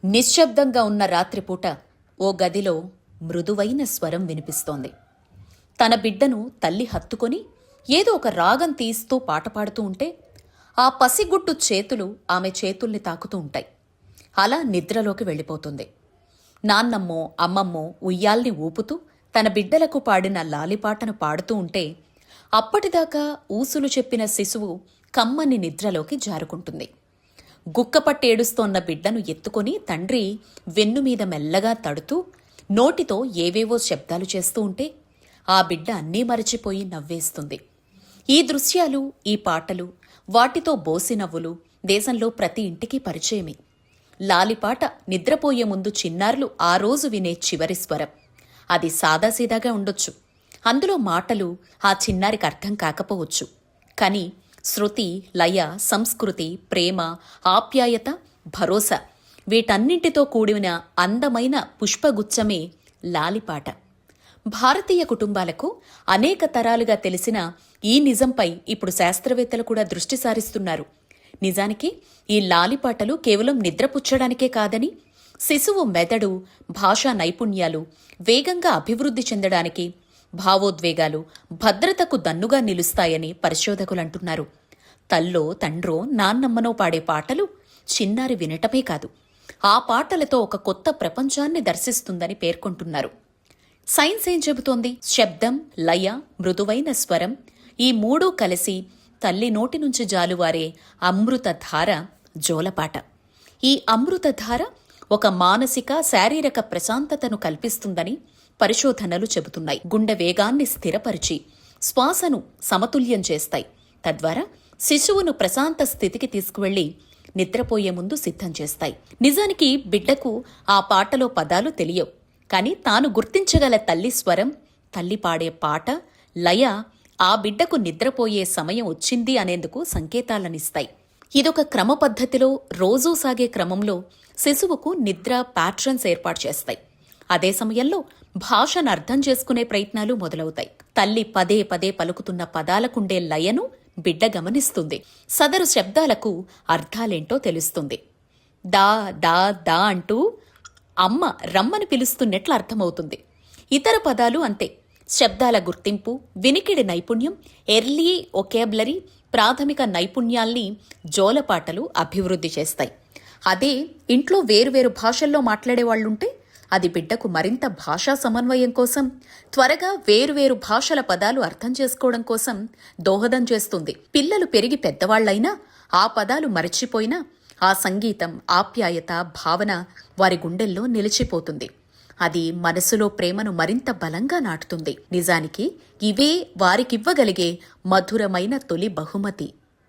నిశ్శబ్దంగా ఉన్న రాత్రిపూట ఓ గదిలో మృదువైన స్వరం వినిపిస్తోంది. తన బిడ్డను తల్లి హత్తుకొని ఏదో ఒక రాగం తీస్తూ పాట పాడుతూ ఉంటే ఆ పసిగుట్టు చేతులు ఆమె చేతుల్ని తాకుతూ ఉంటాయి. అలా నిద్రలోకి వెళ్ళిపోతుంది. నాన్నమ్మో అమ్మమ్మో ఉయ్యాల్ని ఊపుతూ తన బిడ్డలకు పాడిన లాలిపాటను పాడుతూ ఉంటే అప్పటిదాకా ఊసులు చెప్పిన శిశువు కమ్మని నిద్రలోకి జారుకుంటుంది. గుక్కపట్టేడుస్తోన్న బిడ్డను ఎత్తుకొని తండ్రి వెన్నుమీద మెల్లగా తడుతూ నోటితో ఏవేవో శబ్దాలు చేస్తూ ఉంటే ఆ బిడ్డ అన్నీ మరచిపోయి నవ్వేస్తుంది. ఈ దృశ్యాలు, ఈ పాటలు, వాటితో బోసి నవ్వులు దేశంలో ప్రతి ఇంటికి పరిచయమే. లాలిపాట నిద్రపోయే ముందు చిన్నారులు ఆ రోజు వినే చివరి స్వరం. అది సాదాసీదాగా ఉండొచ్చు. అందులో మాటలు ఆ చిన్నారికి అర్థం కాకపోవచ్చు. కానీ శృతి, లయ, సంస్కృతి, ప్రేమ, ఆప్యాయత, భరోసా వీటన్నింటితో కూడిన అందమైన పుష్పగుచ్చమే లాలిపాట. భారతీయ కుటుంబాలకు అనేక తరాలుగా తెలిసిన ఈ నిజంపై ఇప్పుడు శాస్త్రవేత్తలు కూడా దృష్టి సారిస్తున్నారు. నిజానికి ఈ లాలిపాటలు కేవలం నిద్రపుచ్చడానికే కాదని, శిశువు మెదడు, భాషా నైపుణ్యాలు వేగంగా అభివృద్ధి చెందడానికి, భావోద్వేగాలు, భద్రతకు దన్నుగా నిలుస్తాయని పరిశోధకులంటున్నారు. తల్లో, తండ్రో, నాన్నమ్మనో పాడే పాటలు చిన్నారి వినటమే కాదు, ఆ పాటలతో ఒక కొత్త ప్రపంచాన్ని దర్శిస్తుందని పేర్కొంటున్నారు. సైన్స్ ఏం చెబుతోంది? శబ్దం, లయ, మృదువైన స్వరం ఈ మూడూ కలిసి తల్లి నోటి నుంచి జాలువారే అమృతధార జోలపాట. ఈ అమృతధార ఒక మానసిక, శారీరక ప్రశాంతతను కల్పిస్తుందని పరిశోధనలు చెబుతున్నాయి. గుండె వేగాన్ని స్థిరపరిచి శ్వాసను సమతుల్యం చేస్తాయి. తద్వారా శిశువును ప్రశాంత స్థితికి తీసుకువెళ్లి నిద్రపోయే ముందు సిద్ధం చేస్తాయి. నిజానికి బిడ్డకు ఆ పాటలో పదాలు తెలియవు. కానీ తాను గుర్తించగల తల్లి స్వరం, తల్లి పాడే పాట, లయ ఆ బిడ్డకు నిద్రపోయే సమయం వచ్చింది అనేందుకు సంకేతాలనిస్తాయి. ఇదొక క్రమ పద్ధతిలో రోజూ సాగే క్రమంలో శిశువుకు నిద్ర ప్యాట్రన్స్ ఏర్పాటు చేస్తాయి. అదే సమయంలో భాషను అర్థం చేసుకునే ప్రయత్నాలు మొదలవుతాయి. తల్లి పదే పదే పలుకుతున్న పదాలకుండే లయను బిడ్డ గమనిస్తుంది. సదరు శబ్దాలకు అర్థాలేంటో తెలుస్తుంది. దా దా దా అంటూ అమ్మ రమ్మని పిలుస్తున్నట్లు అర్థమవుతుంది. ఇతర పదాలు అంతే. శబ్దాల గుర్తింపు, వినికిడి నైపుణ్యం, ఎర్లీ ఒకేబులరీ, ప్రాథమిక నైపుణ్యాల్ని జోలపాటలు అభివృద్ధి చేస్తాయి. అదే ఇంట్లో వేరువేరు భాషల్లో మాట్లాడేవాళ్లుంటే అది బిడ్డకు మరింత భాషా సమన్వయం కోసం, త్వరగా వేరువేరు భాషల పదాలు అర్థం చేసుకోవడం కోసం దోహదం చేస్తుంది. పిల్లలు పెరిగి పెద్దవాళ్లైనా ఆ పదాలు మరచిపోయినా ఆ సంగీతం, ఆప్యాయత, భావన వారి గుండెల్లో నిలిచిపోతుంది. అది మనసులో ప్రేమను మరింత బలంగా నాటుతుంది. నిజానికి ఇవే వారికివ్వగలిగే మధురమైన తొలి బహుమతి.